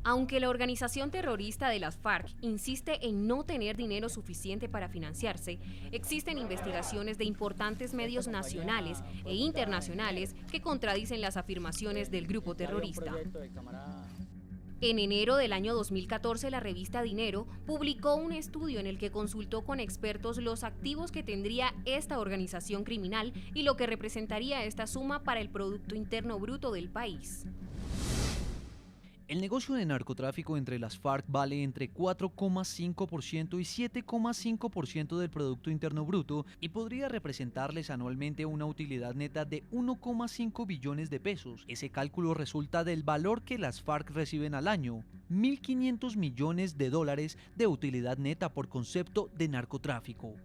Aunque la organización terrorista de las FARC insiste en no tener dinero suficiente para financiarse, existen investigaciones de importantes medios nacionales e internacionales que contradicen las afirmaciones del grupo terrorista. En enero del año 2014, la revista Dinero publicó un estudio en el que consultó con expertos los activos que tendría esta organización criminal y lo que representaría esta suma para el Producto Interno Bruto del país. El negocio de narcotráfico entre las FARC vale entre 4,5% y 7,5% del Producto Interno Bruto y podría representarles anualmente una utilidad neta de 1,5 billones de pesos. Ese cálculo resulta del valor que las FARC reciben al año, 1.500 millones de dólares de utilidad neta por concepto de narcotráfico.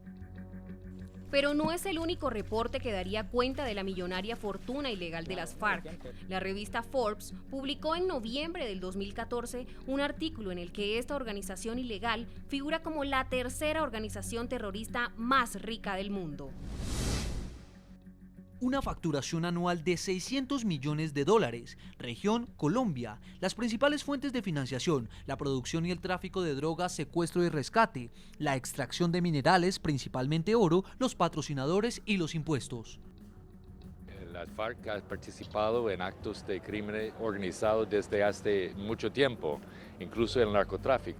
Pero no es el único reporte que daría cuenta de la millonaria fortuna ilegal de las FARC. La revista Forbes publicó en noviembre del 2014 un artículo en el que esta organización ilegal figura como la tercera organización terrorista más rica del mundo. Una facturación anual de 600 millones de dólares. Región Colombia. Las principales fuentes de financiación, la producción y el tráfico de drogas, secuestro y rescate, la extracción de minerales, principalmente oro, los patrocinadores y los impuestos. Las FARC ha participado en actos de crimen organizado desde hace mucho tiempo, incluso el narcotráfico.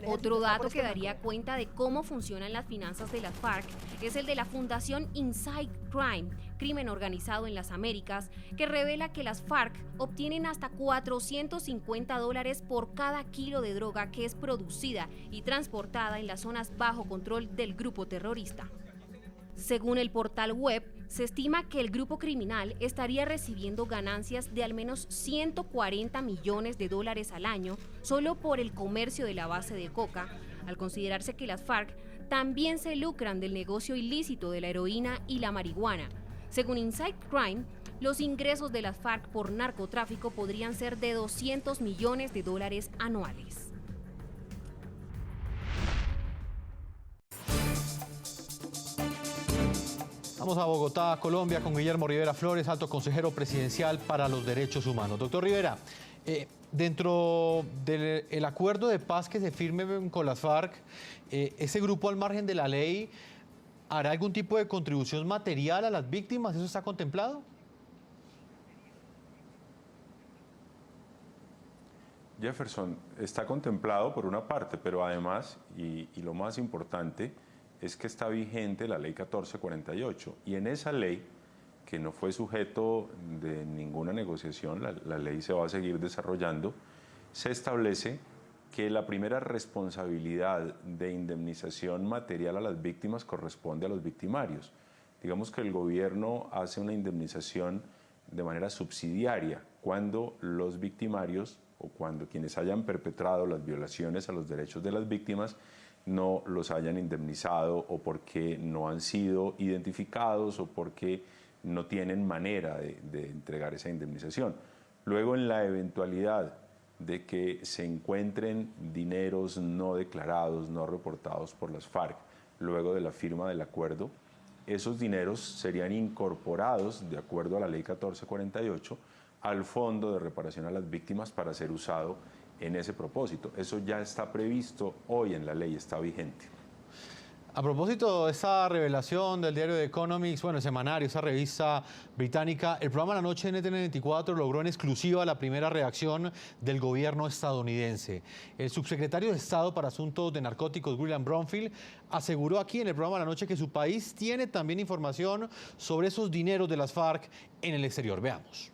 Otro dato que daría cuenta de cómo funcionan las finanzas de las FARC es el de la Fundación Inside Crime, Crimen Organizado en las Américas, que revela que las FARC obtienen hasta $450 por cada kilo de droga que es producida y transportada en las zonas bajo control del grupo terrorista. Según el portal web, se estima que el grupo criminal estaría recibiendo ganancias de al menos 140 millones de dólares al año solo por el comercio de la base de coca, al considerarse que las FARC también se lucran del negocio ilícito de la heroína y la marihuana. Según Inside Crime, los ingresos de las FARC por narcotráfico podrían ser de 200 millones de dólares anuales. Vamos a Bogotá, Colombia, con Guillermo Rivera Flores, alto consejero presidencial para los derechos humanos. Doctor Rivera, dentro del acuerdo de paz que se firme con las FARC, ¿ese grupo al margen de la ley hará algún tipo de contribución material a las víctimas? ¿Eso está contemplado? Jefferson, está contemplado por una parte, pero además, y lo más importante, es que está vigente la ley 1448 y en esa ley, que no fue sujeto de ninguna negociación, la ley se va a seguir desarrollando, se establece que la primera responsabilidad de indemnización material a las víctimas corresponde a los victimarios. Digamos que el gobierno hace una indemnización de manera subsidiaria cuando los victimarios o cuando quienes hayan perpetrado las violaciones a los derechos de las víctimas no los hayan indemnizado o porque no han sido identificados o porque no tienen manera de entregar esa indemnización. Luego, en la eventualidad de que se encuentren dineros no declarados, no reportados por las FARC, luego de la firma del acuerdo, esos dineros serían incorporados, de acuerdo a la ley 1448, al Fondo de Reparación a las Víctimas para ser usado en ese propósito. Eso ya está previsto hoy en la ley, está vigente. A propósito de esa revelación del diario The Economist, bueno, el semanario, esa revista británica, el programa La Noche NTN 24 logró en exclusiva la primera reacción del gobierno estadounidense. El subsecretario de Estado para Asuntos de Narcóticos, William Bromfield, aseguró aquí en el programa La Noche que su país tiene también información sobre esos dineros de las FARC en el exterior. Veamos.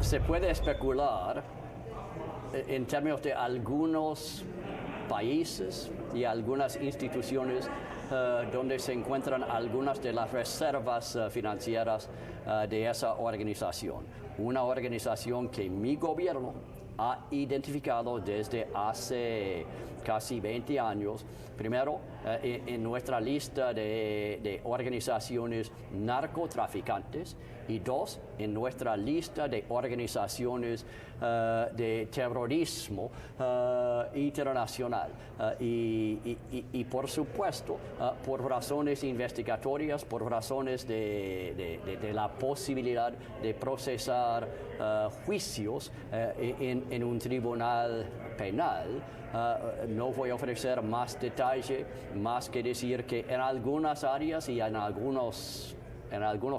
Se puede especular en términos de algunos países y algunas instituciones donde se encuentran algunas de las reservas financieras de esa organización. Una organización que mi gobierno ha identificado desde hace casi 20 años. Primero, en nuestra lista de organizaciones narcotraficantes, y dos, en nuestra lista de organizaciones de terrorismo internacional. Y por supuesto, por razones investigatorias, por razones de la posibilidad de procesar juicios en un tribunal penal, no voy a ofrecer más detalle, más que decir que en algunas áreas y en algunos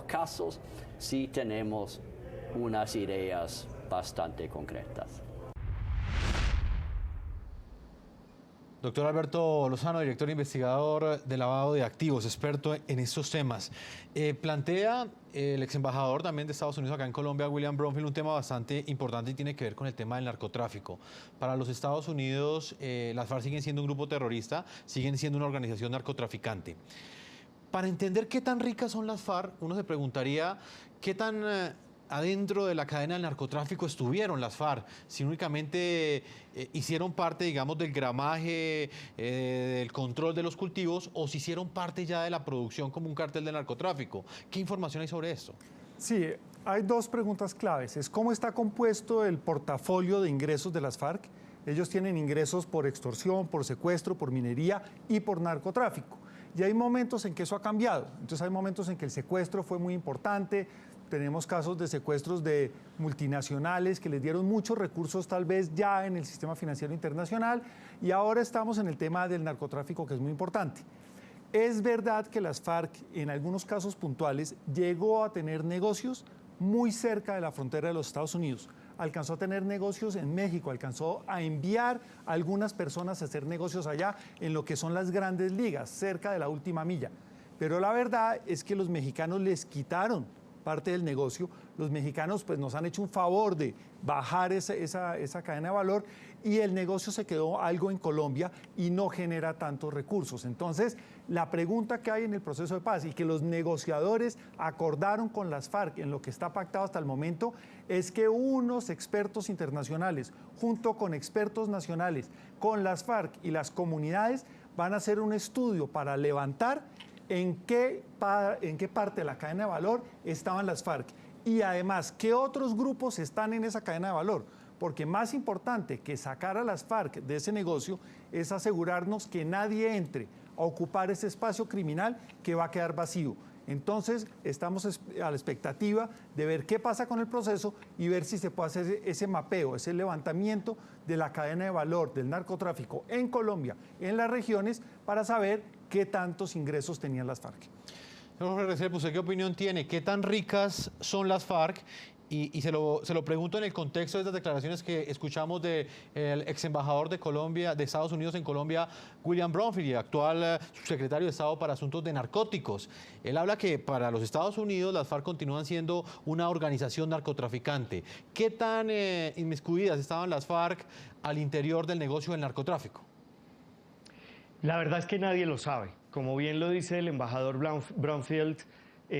casos sí tenemos unas ideas bastante concretas. Doctor Alberto Lozano, director investigador de lavado de activos, experto en estos temas. Plantea el ex embajador también de Estados Unidos acá en Colombia, William Bromfield, un tema bastante importante y tiene que ver con el tema del narcotráfico. Para los Estados Unidos, las FARC siguen siendo un grupo terrorista, siguen siendo una organización narcotraficante. Para entender qué tan ricas son las FARC, uno se preguntaría qué tan adentro de la cadena del narcotráfico estuvieron las FARC, si únicamente hicieron parte, digamos, del gramaje, del control de los cultivos, o si hicieron parte ya de la producción como un cártel de narcotráfico. ¿Qué información hay sobre esto? Sí, hay dos preguntas claves. Es cómo está compuesto el portafolio de ingresos de las FARC. Ellos tienen ingresos por extorsión, por secuestro, por minería y por narcotráfico. Y hay momentos en que eso ha cambiado. Entonces hay momentos en que el secuestro fue muy importante. Tenemos casos de secuestros de multinacionales que les dieron muchos recursos tal vez ya en el sistema financiero internacional, y ahora estamos en el tema del narcotráfico, que es muy importante. Es verdad que las FARC en algunos casos puntuales llegó a tener negocios muy cerca de la frontera de los Estados Unidos. Alcanzó a tener negocios en México, alcanzó a enviar a algunas personas a hacer negocios allá en lo que son las grandes ligas, cerca de la última milla. Pero la verdad es que los mexicanos les quitaron parte del negocio. Los mexicanos pues nos han hecho un favor de bajar esa cadena de valor, y el negocio se quedó algo en Colombia y no genera tantos recursos. Entonces, la pregunta que hay en el proceso de paz y que los negociadores acordaron con las FARC en lo que está pactado hasta el momento es que unos expertos internacionales, junto con expertos nacionales, con las FARC y las comunidades, van a hacer un estudio para levantar en qué parte de la cadena de valor estaban las FARC, y además qué otros grupos están en esa cadena de valor, porque más importante que sacar a las FARC de ese negocio es asegurarnos que nadie entre a ocupar ese espacio criminal que va a quedar vacío. Entonces estamos a la expectativa de ver qué pasa con el proceso y ver si se puede hacer ese mapeo, ese levantamiento de la cadena de valor del narcotráfico en Colombia, en las regiones, para saber qué tantos ingresos tenían las FARC. Señor Restrepo, ¿usted qué opinión tiene? ¿Qué tan ricas son las FARC? Y se lo pregunto en el contexto de estas declaraciones que escuchamos del ex embajador de Colombia, de Estados Unidos en Colombia, William Bromfield, y actual subsecretario de Estado para Asuntos de Narcóticos. Él habla que para los Estados Unidos las FARC continúan siendo una organización narcotraficante. ¿Qué tan inmiscuidas estaban las FARC al interior del negocio del narcotráfico? La verdad es que nadie lo sabe. Como bien lo dice el embajador Bromfield,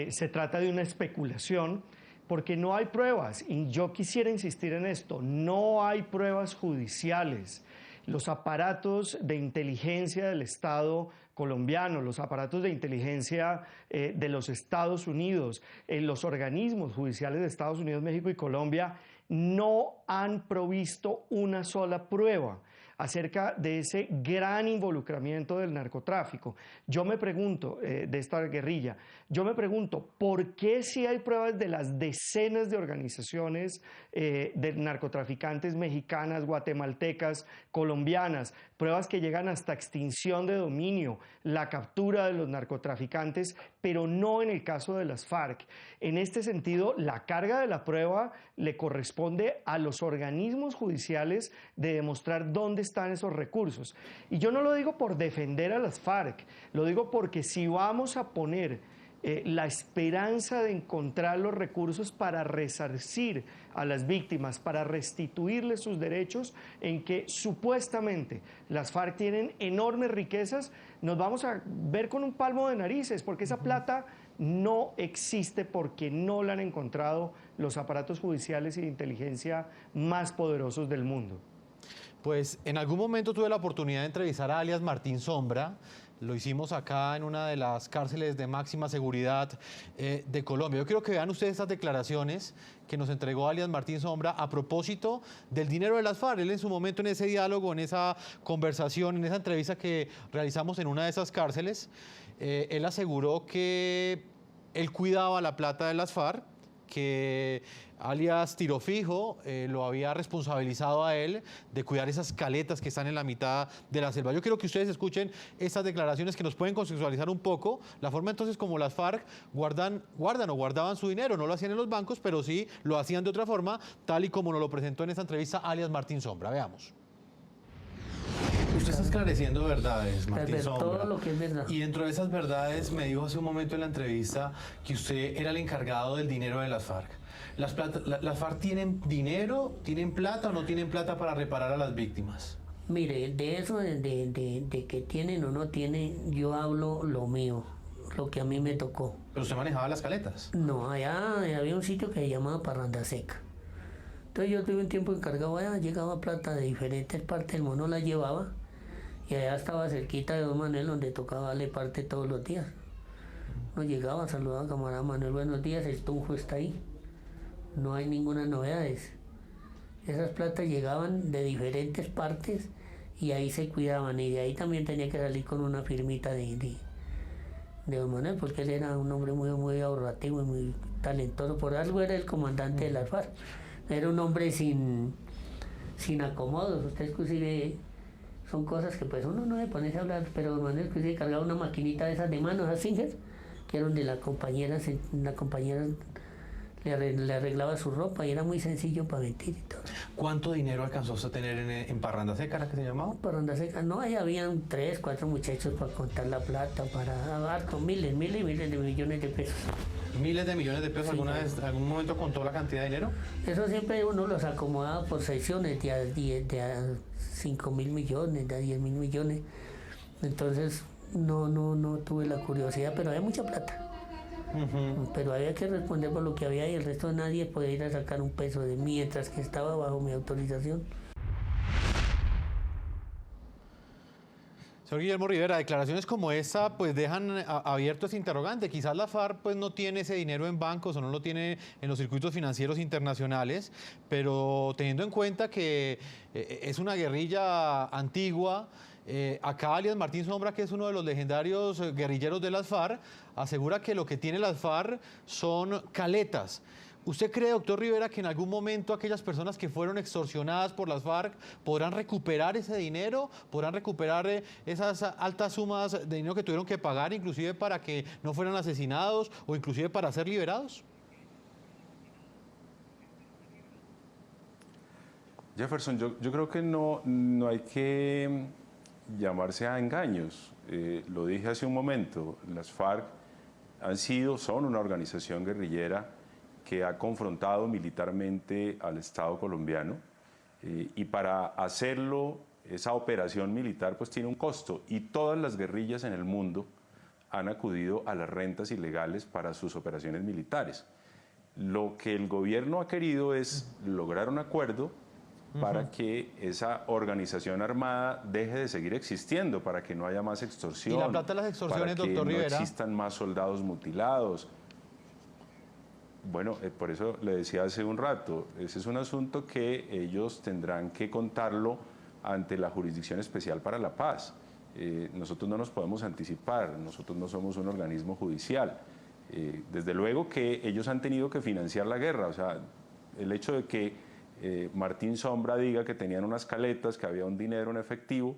se trata de una especulación, porque no hay pruebas, y yo quisiera insistir en esto, no hay pruebas judiciales. Los aparatos de inteligencia del Estado colombiano, los aparatos de inteligencia de los Estados Unidos, los organismos judiciales de Estados Unidos, México y Colombia no han provisto una sola prueba acerca de ese gran involucramiento del narcotráfico. Yo me pregunto, de esta guerrilla, yo me pregunto, ¿por qué si hay pruebas de las decenas de organizaciones de narcotraficantes mexicanas, guatemaltecas, colombianas, pruebas que llegan hasta extinción de dominio, la captura de los narcotraficantes, pero no en el caso de las FARC? En este sentido, la carga de la prueba le corresponde a los organismos judiciales de demostrar dónde están esos recursos. Y yo no lo digo por defender a las FARC, lo digo porque si vamos a poner la esperanza de encontrar los recursos para resarcir a las víctimas, para restituirles sus derechos, en que supuestamente las FARC tienen enormes riquezas, nos vamos a ver con un palmo de narices, porque esa plata no existe, porque no la han encontrado los aparatos judiciales y de inteligencia más poderosos del mundo. Pues en algún momento tuve la oportunidad de entrevistar a alias Martín Sombra. Lo hicimos acá en una de las cárceles de máxima seguridad de Colombia. Yo quiero que vean ustedes estas declaraciones que nos entregó alias Martín Sombra a propósito del dinero de las FARC. Él en su momento, en ese diálogo, en esa conversación, en esa entrevista que realizamos en una de esas cárceles, él aseguró que él cuidaba la plata de las FARC, que alias Tiro Fijo lo había responsabilizado a él de cuidar esas caletas que están en la mitad de la selva. Yo quiero que ustedes escuchen estas declaraciones que nos pueden contextualizar un poco la forma entonces como las FARC guardan o guardaban su dinero. No lo hacían en los bancos, pero sí lo hacían de otra forma, tal y como nos lo presentó en esta entrevista alias Martín Sombra. Veamos. Usted está esclareciendo verdades, Martín Sombra. Todo lo que es verdad. Y dentro de esas verdades me dijo hace un momento en la entrevista que usted era el encargado del dinero de las FARC. ¿Las FARC tienen dinero, tienen plata o no tienen plata para reparar a las víctimas? Mire, de eso de que tienen o no tienen, yo hablo lo mío, lo que a mí me tocó. ¿Pero usted manejaba las caletas? No, allá había un sitio que se llamaba Parranda Seca. Entonces yo tuve un tiempo encargado allá, llegaba plata de diferentes partes, el mono la llevaba y allá estaba cerquita de Don Manuel, donde tocaba darle parte todos los días. No llegaba, saludaba a camarada Manuel, buenos días, el tunjo está ahí. No hay ninguna novedades. Esas platas llegaban de diferentes partes y ahí se cuidaban, y de ahí también tenía que salir con una firmita de Don Manuel, porque él era un hombre muy ahorrativo y muy talentoso. Por algo era el comandante de las FARC. Era un hombre sin acomodos. Usted inclusive, son cosas que pues uno no le pone a hablar, pero Don Manuel inclusive cargaba una maquinita de esas de manos, a Singer, que eran de la compañera le arreglaba su ropa y era muy sencillo para mentir y todo. ¿Cuánto dinero alcanzó usted a tener en Parranda Seca, la que se llamaba? Parranda Seca, no, ahí habían 3, 4 muchachos para contar la plata, para harto, miles y miles de millones de pesos. ¿Miles de millones de pesos? Sí, ¿Alguna vez, algún momento contó la cantidad de dinero? Eso siempre uno los acomodaba por secciones, de a 5.000 millones, de a 10.000 millones. Entonces no tuve la curiosidad, pero había mucha plata. Pero había que responder por lo que había y el resto de nadie podía ir a sacar un peso de mientras que estaba bajo mi autorización. Señor Guillermo Rivera, declaraciones como esa pues dejan abierto ese interrogante. Quizás la FARC pues no tiene ese dinero en bancos o no lo tiene en los circuitos financieros internacionales, pero teniendo en cuenta que es una guerrilla antigua, acá alias Martín Sombra, que es uno de los legendarios guerrilleros de las FARC, asegura que lo que tiene las FARC son caletas. ¿Usted cree, doctor Rivera, que en algún momento aquellas personas que fueron extorsionadas por las FARC podrán recuperar ese dinero? ¿Podrán recuperar esas altas sumas de dinero que tuvieron que pagar, inclusive para que no fueran asesinados o inclusive para ser liberados? Jefferson, yo creo que no hay que llamarse a engaños. Lo dije hace un momento, las FARC son una organización guerrillera que ha confrontado militarmente al Estado colombiano y para hacerlo, esa operación militar pues tiene un costo y todas las guerrillas en el mundo han acudido a las rentas ilegales para sus operaciones militares. Lo que el gobierno ha querido es lograr un acuerdo para que esa organización armada deje de seguir existiendo, para que no haya más extorsión. ¿Y la plata de las extorsiones, doctor Rivera? Para que no existan más soldados mutilados. Bueno, por eso le decía hace un rato, ese es un asunto que ellos tendrán que contarlo ante la Jurisdicción Especial para la Paz. Nosotros no nos podemos anticipar, nosotros no somos un organismo judicial. Desde luego que ellos han tenido que financiar la guerra, o sea, el hecho de que Martín Sombra diga que tenían unas caletas, que había un dinero en efectivo,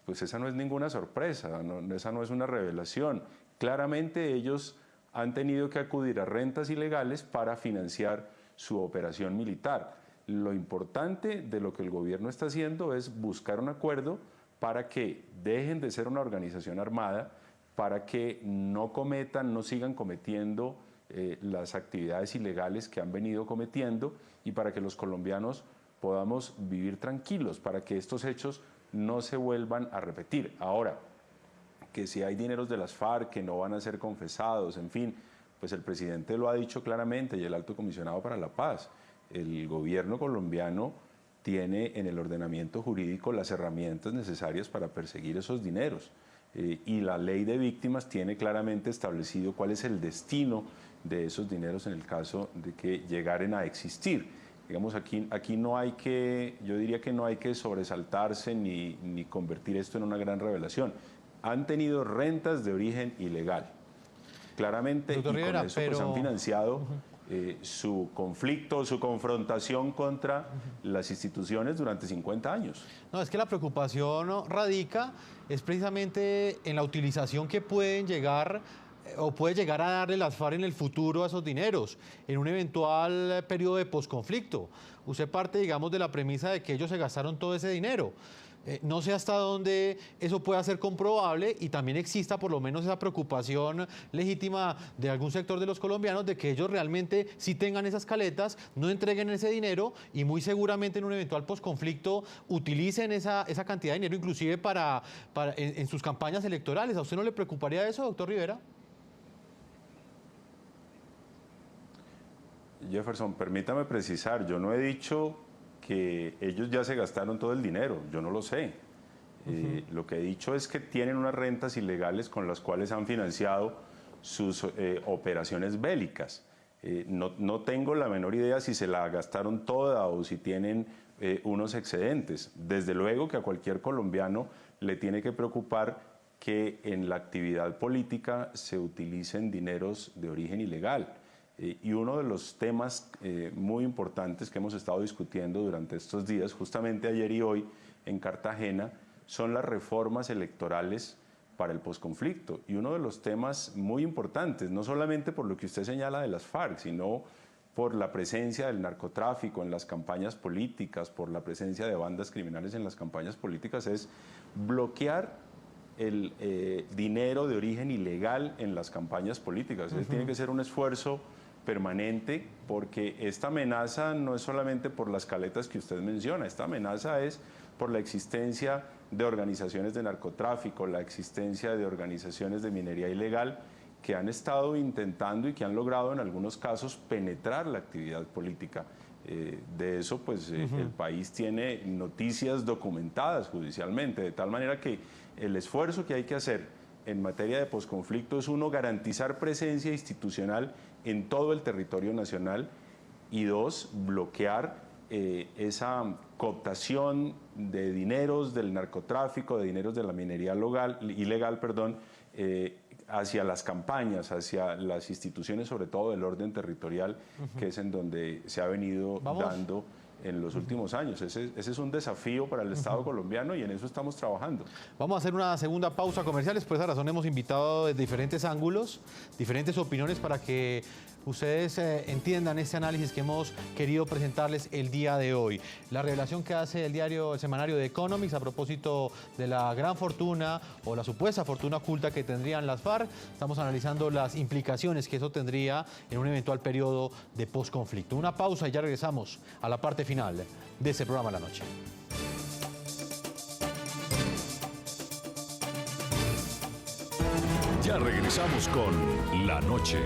pues esa no es ninguna sorpresa, esa no es una revelación. Claramente ellos han tenido que acudir a rentas ilegales para financiar su operación militar. Lo importante de lo que el gobierno está haciendo es buscar un acuerdo para que dejen de ser una organización armada, para que no sigan cometiendo las actividades ilegales que han venido cometiendo y para que los colombianos podamos vivir tranquilos, para que estos hechos no se vuelvan a repetir. Ahora, que si hay dineros de las FARC que no van a ser confesados, en fin, pues el presidente lo ha dicho claramente y el Alto Comisionado para la Paz. El gobierno colombiano tiene en el ordenamiento jurídico las herramientas necesarias para perseguir esos dineros. Y la ley de víctimas tiene claramente establecido cuál es el destino de esos dineros en el caso de que llegaren a existir. Digamos, aquí no hay que, yo diría que no hay que sobresaltarse ni convertir esto en una gran revelación. Han tenido rentas de origen ilegal, claramente, Doctor y Rivera, con eso pues han financiado su conflicto, su confrontación contra las instituciones durante 50 años. No, es que la preocupación radica es precisamente en la utilización que pueden llegar o puede llegar a darle las FARC en el futuro a esos dineros, en un eventual periodo de posconflicto. Usted parte, digamos, de la premisa de que ellos se gastaron todo ese dinero. No sé hasta dónde eso pueda ser comprobable y también exista por lo menos esa preocupación legítima de algún sector de los colombianos de que ellos realmente sí tengan esas caletas, no entreguen ese dinero y muy seguramente en un eventual posconflicto utilicen esa cantidad de dinero inclusive en sus campañas electorales. ¿A usted no le preocuparía eso, doctor Rivera? Jefferson, permítame precisar, yo no he dicho que ellos ya se gastaron todo el dinero, yo no lo sé. Lo que he dicho es que tienen unas rentas ilegales con las cuales han financiado sus operaciones bélicas. No tengo la menor idea si se la gastaron toda o si tienen unos excedentes. Desde luego que a cualquier colombiano le tiene que preocupar que en la actividad política se utilicen dineros de origen ilegal. Y uno de los temas muy importantes que hemos estado discutiendo durante estos días, justamente ayer y hoy en Cartagena, son las reformas electorales para el posconflicto. Y uno de los temas muy importantes, no solamente por lo que usted señala de las FARC, sino por la presencia del narcotráfico en las campañas políticas, por la presencia de bandas criminales en las campañas políticas, es bloquear el dinero de origen ilegal en las campañas políticas. Tiene que ser un esfuerzo permanente, porque esta amenaza no es solamente por las caletas que usted menciona, esta amenaza es por la existencia de organizaciones de narcotráfico, la existencia de organizaciones de minería ilegal que han estado intentando y que han logrado en algunos casos penetrar la actividad política. De eso pues el país tiene noticias documentadas judicialmente, de tal manera que el esfuerzo que hay que hacer en materia de posconflicto es uno, garantizar presencia institucional en todo el territorio nacional y dos, bloquear esa cooptación de dineros del narcotráfico, de dineros de la minería ilegal, hacia las campañas, hacia las instituciones, sobre todo del orden territorial, que es en donde se ha venido dando en los últimos años. Ese es un desafío para el Estado colombiano y en eso estamos trabajando. Vamos a hacer una segunda pausa comercial. Por esa razón hemos invitado de diferentes ángulos, diferentes opiniones para que ustedes entiendan este análisis que hemos querido presentarles el día de hoy. La revelación que hace el semanario The Economist a propósito de la gran fortuna o la supuesta fortuna oculta que tendrían las FARC. Estamos analizando las implicaciones que eso tendría en un eventual periodo de posconflicto. Una pausa y ya regresamos a la parte final de este programa La Noche. Ya regresamos con La Noche.